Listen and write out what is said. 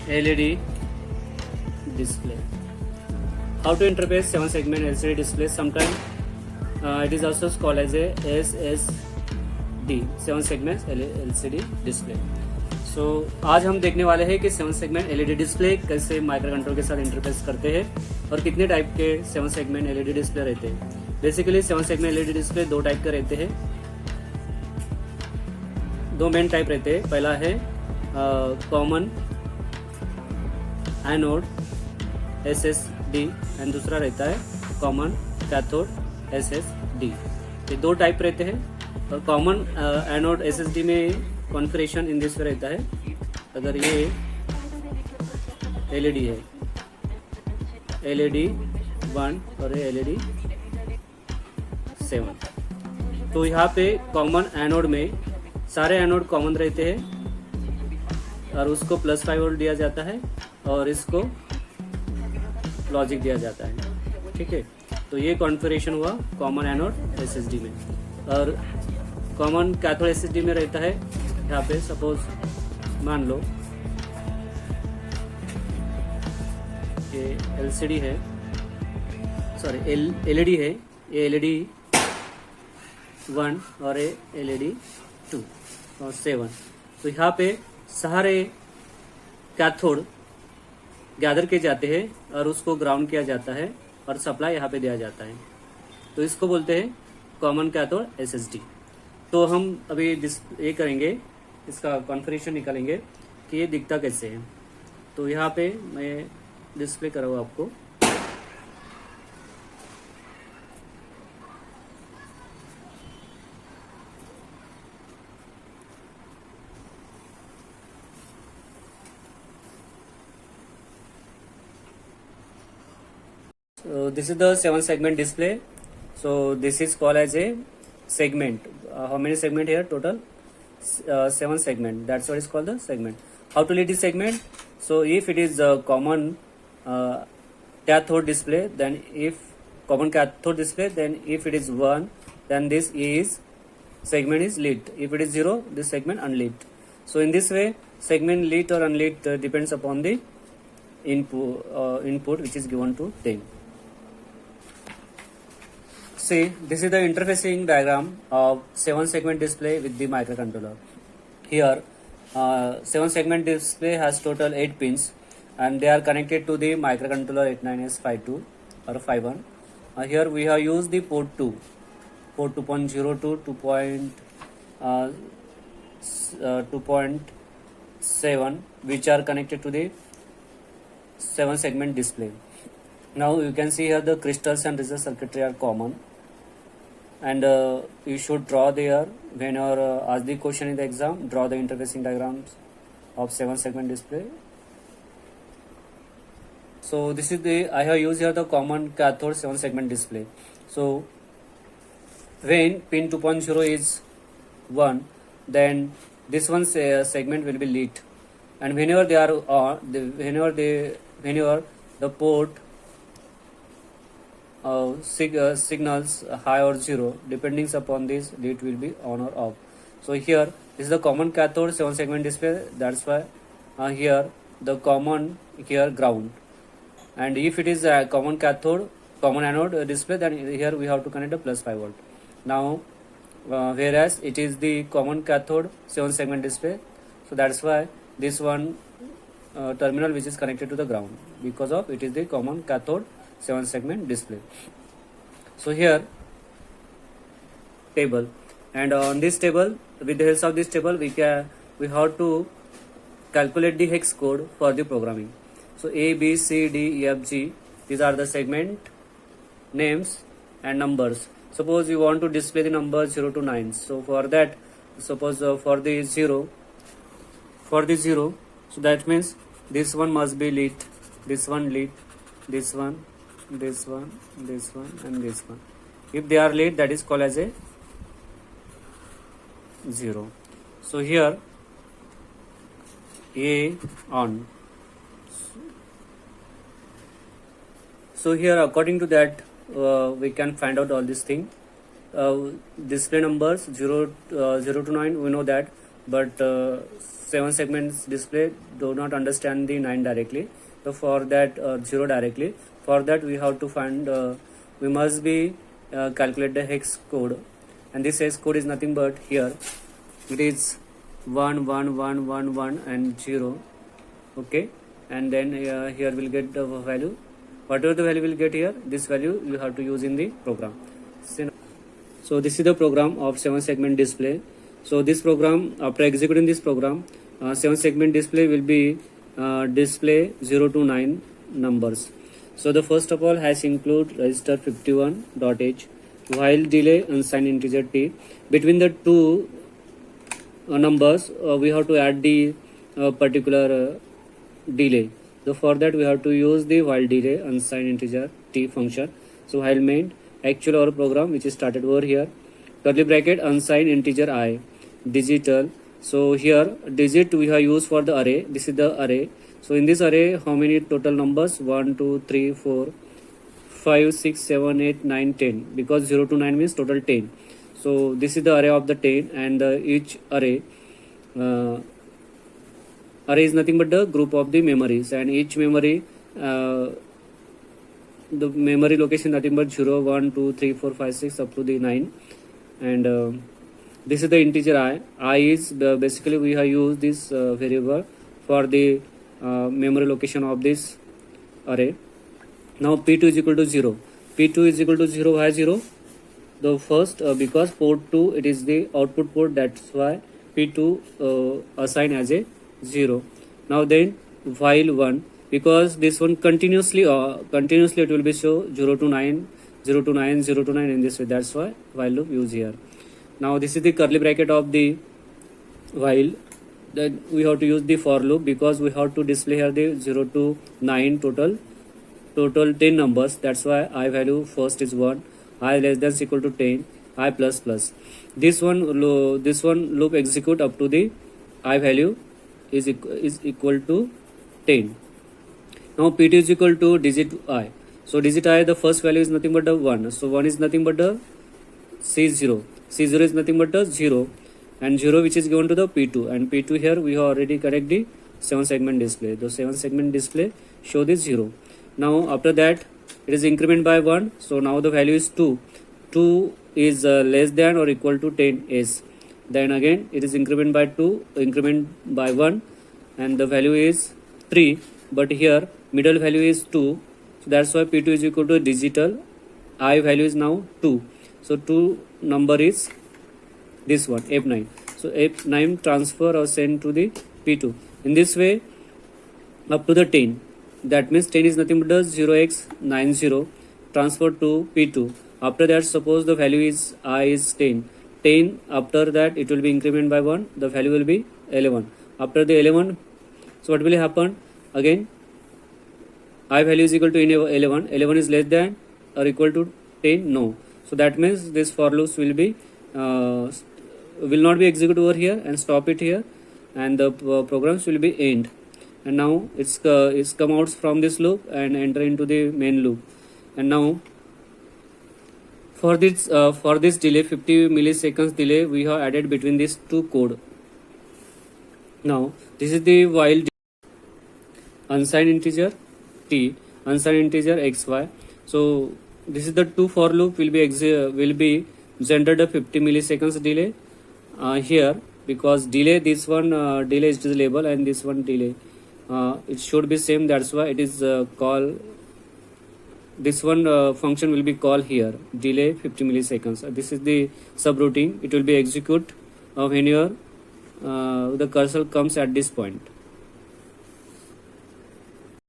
LED display. How to interface 7 segment LCD display? Sometimes it is also called as a SSD, 7 segments LCD display. So आज हम देखने वाले हैं कि 7 segment LED display कैसे micro controller के साथ इंटरफेस करते हैं और कितने टाइप के 7 सेगमेंट LED डिस्प्ले रहते हैं। बेसिकली 7 सेगमेंट LED डिस्प्ले दो टाइप के रहते हैं, दो मेन टाइप रहते हैं। पहला है कॉमन एनोड SSD एंड दूसरा रहता है कॉमन कैथोड SSD। ये दो टाइप रहते हैं और कॉमन एनोड SSD में कॉन्फ़िगरेशन इन दिस रहता है। अगर ये LED है, LED 1 और ये LED 7, तो यहाँ पे कॉमन एनोड में सारे एनोड कॉमन रहते हैं और उसको +5 वोल्ट दिया जाता है और इसको लॉजिक दिया जाता है। ठीक है, तो ये कॉन्फ़िगरेशन हुआ कॉमन एनोड SSD में। और कॉमन कैथोड SSD में रहता है, यहाँ पे सपोज मान लो ये LCD है, सॉरी LED है, ये LED 1 और ये LED 2 और 7। तो यहाँ पे सारे कैथोड गैदर किए जाते हैं और उसको ग्राउंड किया जाता है और सप्लाई यहाँ पे दिया जाता है, तो इसको बोलते हैं कॉमन कैथोड SSD। तो हम अभी ये करेंगे, इसका कॉन्फ़िगरेशन निकालेंगे कि ये दिखता कैसे है। तो यहाँ पे मैं डिस्प्ले कर रहा हूँ आपको। So this is the 7 segment display. So this is called as a segment. How many segment here total? 7 segment. That's what is called the segment. How to read the segment? So if it is a common cathode display, then if common cathode display, then if it is 1, then this is segment is lit. If it is 0, this segment unlit. So in this way, segment lit or unlit depends upon the input which is given to them. See, this is the interfacing diagram of 7 segment display with the microcontroller. Here 7 segment display has total 8 pins and they are connected to the microcontroller 89S52 or 51. Here we have used the port 2, port 2.0 to 2.7, which are connected to the 7 segment display. Now you can see here the crystals and resistor circuitry are common, and you should draw there when you are asked the question in the exam. Draw the interfacing diagrams of 7 segment display. So this is I have used here the common cathode 7 segment display. So when pin 2.0 is 1, then this one segment will be lit, and whenever they are whenever the port signals high or 0, depending upon this, it will be on or off. So here this is the common cathode 7 segment display. That's why here the common here ground, and if it is a common cathode common anode display, then here we have to connect a +5 volt. Now whereas it is the common cathode 7 segment display, so that's why this one terminal which is connected to the ground, because of it is the common cathode 7 segment display. So here table, and on this table, with the help of this table, we have to calculate the hex code for the programming. So A, B, C, D, E, F, G, these are the segment names and numbers. Suppose you want to display the number 0 to 9. So for that, suppose for the 0, so that means this one must be lit, this one lit, this one, this one, this one, and this one. If they are lit, that is called as a 0. So here A on. So here according to that we can find out all these things. Display numbers 0 to 9, we know that but 7 segments display do not understand the 9 directly. So for that 0 directly, for that we have to find we must be calculate the hex code, and this hex code is nothing but here it is 1 1 1 1 1 and 0. Okay, and then here we'll get the value, whatever the value we'll get here, this value you have to use in the program. So this is the program of 7 segment display. So this program, after executing this program, 7 segment display will be display 0 to 9 numbers. So the first of all has include register 51.h while delay unsigned integer t. Between the two numbers we have to add the particular delay. So for that we have to use the while delay unsigned integer t function. So while main actual our program which is started over here, curly bracket unsigned integer I digital. So here digit we have used for the array. This is the array. So in this array how many total numbers? 1 2 3 4 5 6 7 8 9 10, because 0 to 9 means total 10. So this is the array of the 10, and each array is nothing but the group of the memories, and each memory the memory location nothing but 0 1 2 3 4 5 6 up to the 9. And this is the integer I is basically we have used this variable for the memory location of this array. Now p2 is equal to 0. P2 is equal to 0. Why 0? The first because port 2 it is the output port, that's why p2 assigned as a 0. Now then while 1, because this one continuously it will be show 0 to 9 0 to 9 0 to 9 in this way, that's why while loop use here. Now this is the curly bracket of the while. Then we have to use the for loop, because we have to display here the 0 to 9 total 10 numbers, that's why I value first is 1, I less than equal to 10, I plus plus. This one loop execute up to the I value is equal to 10. Now p2 is equal to digit I. So digit I, the first value is nothing but the 1. So 1 is nothing but the C0. C0 is nothing but the 0, and 0 which is given to the P2, and P2 here we have already connect the 7 segment display. The 7 segment display show this 0. Now after that it is increment by 1. So now the value is 2. 2 is less than or equal to 10 s. Then again it is increment by 2, increment by 1, and the value is 3. But here middle value is 2. So that's why P2 is equal to digital I value is now 2. So 2 number is this one F9. So F9 transfer or send to the P2. In this way up to the 10. That means 10 is nothing but the 0x90 transfer to P2. After that suppose the value is I is 10. 10 after that it will be increment by 1. The value will be 11. After the 11, so what will happen? Again I value is equal to 11. 11 is less than or equal to 10? No. So that means this for loops will be will not be executed over here and stop it here, and the programs will be end. And now it's come out from this loop and enter into the main loop. And now for this delay 50 milliseconds delay we have added between these two code. Now this is the while unsigned integer t, unsigned integer xy. So this is the two for loop will be generated a 50 milliseconds delay here, because delay this one delay is the label, and this one delay it should be same, that's why it is call this one function will be called here delay 50 milliseconds. This is the subroutine, it will be execute when your the cursor comes at this point.